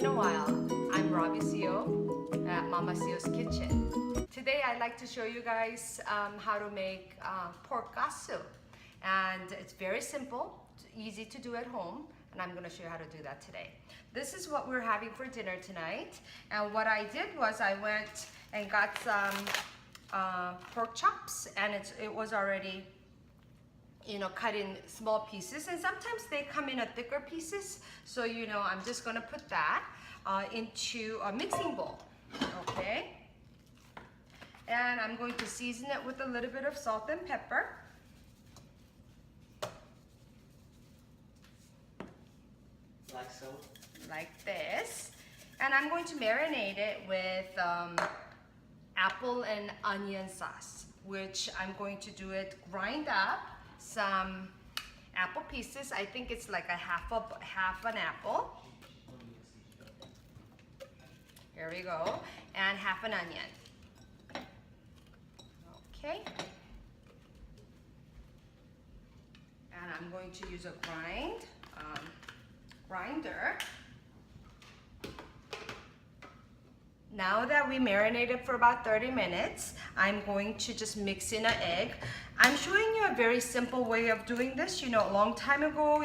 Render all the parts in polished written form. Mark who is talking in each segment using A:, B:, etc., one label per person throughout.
A: a while. I'm Robi Seo at Mama Seo's Kitchen. Today I'd like to show you guys how to make pork katsu. And it's very simple, easy to do at home, and I'm going to show you how to do that today. This is what we're having for dinner tonight. And what I did was I went and got some pork chops, and it was already cut in small pieces, and sometimes they come in a thicker pieces. So I'm just gonna put that into a mixing bowl, okay? And I'm going to season it with a little bit of salt and pepper.
B: Like so?
A: Like this. And I'm going to marinate it with apple and onion sauce, which I'm going to do it, grind up some apple pieces. I think it's like half an apple. Here we go. And half an onion. Okay. And I'm going to use a grinder. Now that we marinated for about 30 minutes, I'm going to just mix in an egg. I'm showing you a very simple way of doing this. A long time ago,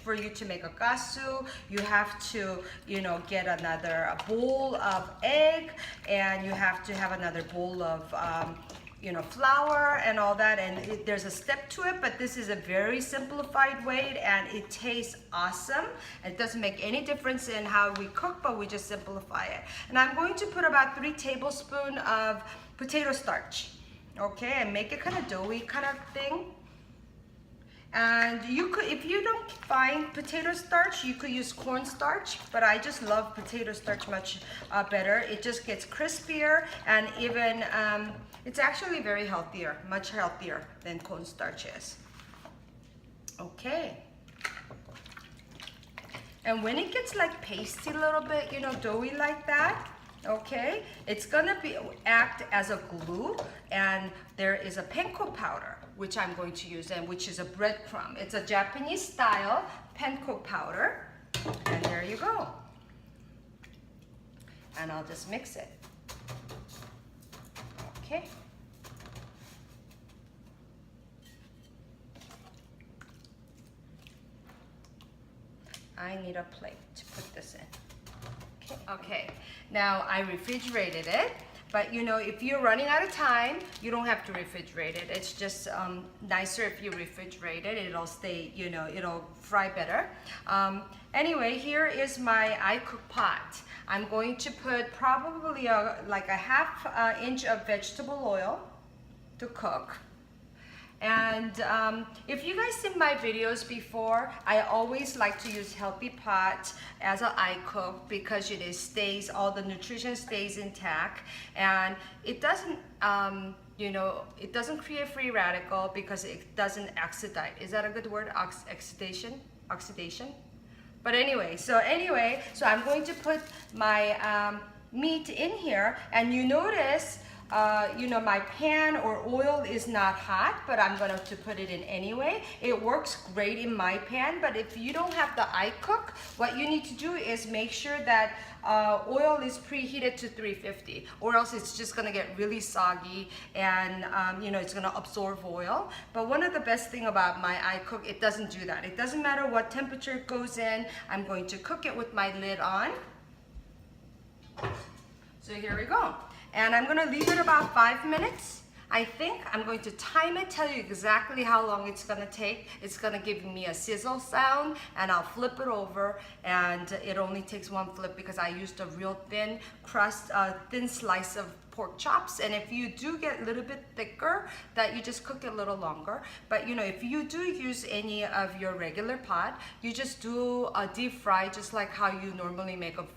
A: for you to make a katsu, you have to, get another bowl of egg, and you have to have another bowl of, flour and all that. And there's a step to it, but this is a very simplified way, and it tastes awesome. It doesn't make any difference in how we cook, but we just simplify it. And I'm going to put about 3 tablespoons of potato starch. Okay, and make it kind of doughy kind of thing. And you could, if you don't find potato starch, you could use cornstarch, but I just love potato starch much better. It just gets crispier, and even it's actually very healthier, much healthier than cornstarch is. Okay. And when it gets like pasty a little bit, doughy like that, okay, it's gonna act as a glue, and there is a panko powder which I'm going to use, and which is a breadcrumb. It's a Japanese style panko powder, and there you go. And I'll just mix it. Okay. I need a plate to put this in. Okay, now I refrigerated it, but if you're running out of time, you don't have to refrigerate it. It's just nicer if you refrigerate it. It'll stay, it'll fry better. Anyway, here is my Icook pot. I'm going to put probably like a half inch of vegetable oil to cook. And if you guys seen my videos before, I always like to use healthy pot as an Icook because it stays, all the nutrition stays intact, and it doesn't, it doesn't create free radical because it doesn't oxidize. Is that a good word? Oxidation? But anyway, so I'm going to put my meat in here, and you notice my pan or oil is not hot, but I'm going to put it in anyway. It works great in my pan, but if you don't have the Icook, what you need to do is make sure that oil is preheated to 350, or else it's just going to get really soggy, and it's going to absorb oil. But one of the best thing about my Icook, it doesn't do that. It doesn't matter what temperature it goes in. I'm going to cook it with my lid on. So here we go. And I'm gonna leave it about 5 minutes. I think I'm going to time it, tell you exactly how long it's gonna take. It's gonna give me a sizzle sound, and I'll flip it over, and it only takes 1 flip because I used a real thin crust, thin slice of pork chops. And if you do get a little bit thicker, that you just cook it a little longer. But if you do use any of your regular pot, you just do a deep fry, just like how you normally make a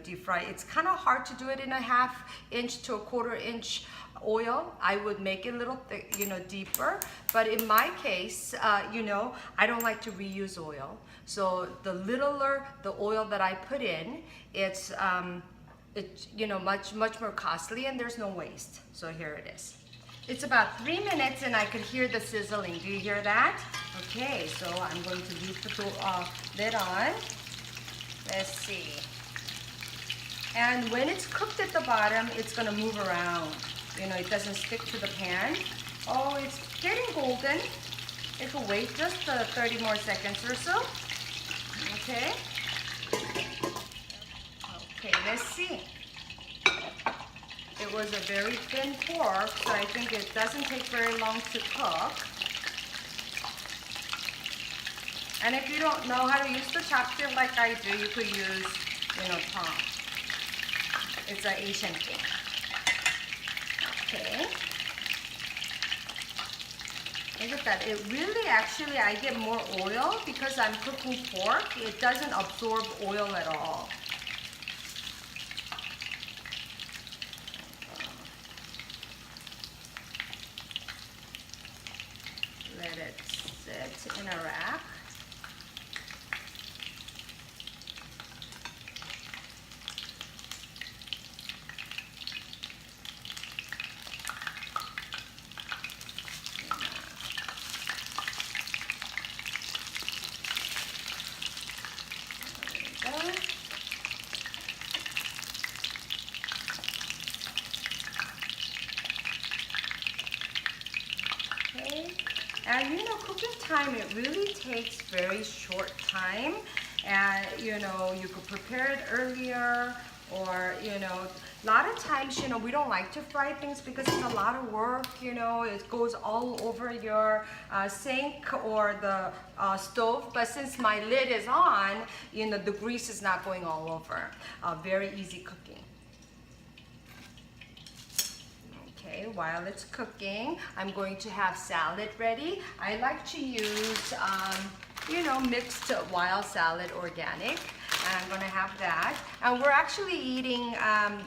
A: deep fry. It's kind of hard to do it in a 1/2 inch to a 1/4 inch oil. I would make it a little thick, deeper. But in my case, I don't like to reuse oil. So the littler the oil that I put in, it's much more costly, and there's no waste. So here it is. It's about 3 minutes, and I could hear the sizzling. Do you hear that? Okay, so I'm going to leave the lid on. Let's see. And when it's cooked at the bottom, it's gonna move around. You know, it doesn't stick to the pan. Oh, it's getting golden. It will wait just 30 more seconds or so. Okay. Okay, let's see. It was a very thin pork, so I think it doesn't take very long to cook. And if you don't know how to use the chopstick like I do, you could use, you know, tongs. It's an Asian thing. Okay. Look at that. It really actually, I get more oil because I'm cooking pork. It doesn't absorb oil at all. Let it sit in a rack. And you know, cooking time, it really takes very short time. And you know, you could prepare it earlier, or you know, a lot of times, you know, we don't like to fry things because it's a lot of work, you know, it goes all over your sink or the stove. But since my lid is on, you know, the grease is not going all over. Very easy cooking. Okay, while it's cooking, I'm going to have salad ready. I like to use, you know, mixed wild salad organic. I'm gonna have that. And we're actually eating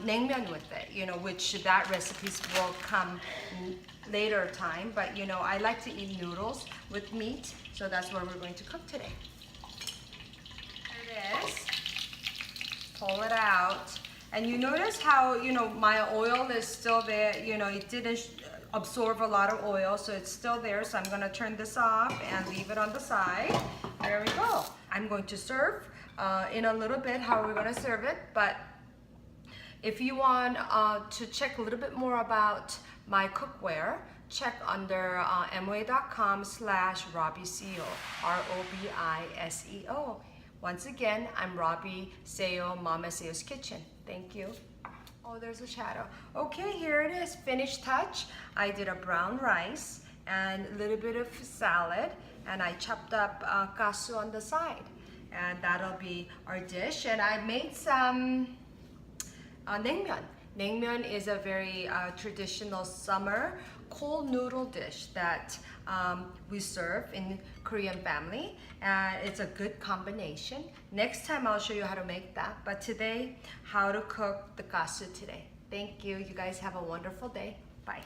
A: naengmyeon with it, you know, which that recipes will come later time. But, you know, I like to eat noodles with meat, so that's what we're going to cook today. There it is. Pull it out. And you notice how, you know, my oil is still there, you know, it didn't absorb a lot of oil, so it's still there. So I'm gonna turn this off and leave it on the side. There we go. I'm going to serve in a little bit how we're gonna serve it. But if you want to check a little bit more about my cookware, check under moa.com/Robi Seo, ROBISEO. Once again, I'm Robi Seo, Mama Seo's Kitchen. Thank you. Oh, there's a shadow. Okay, here it is, finished touch. I did a brown rice and a little bit of salad, and I chopped up katsu on the side. And that'll be our dish. And I made some naengmyeon. Naengmyeon is a very traditional summer cold noodle dish that we serve in Korean family, and it's a good combination. Next time I'll show you how to make that, but today, how to cook the katsu today. Thank you. You guys have a wonderful day. Bye.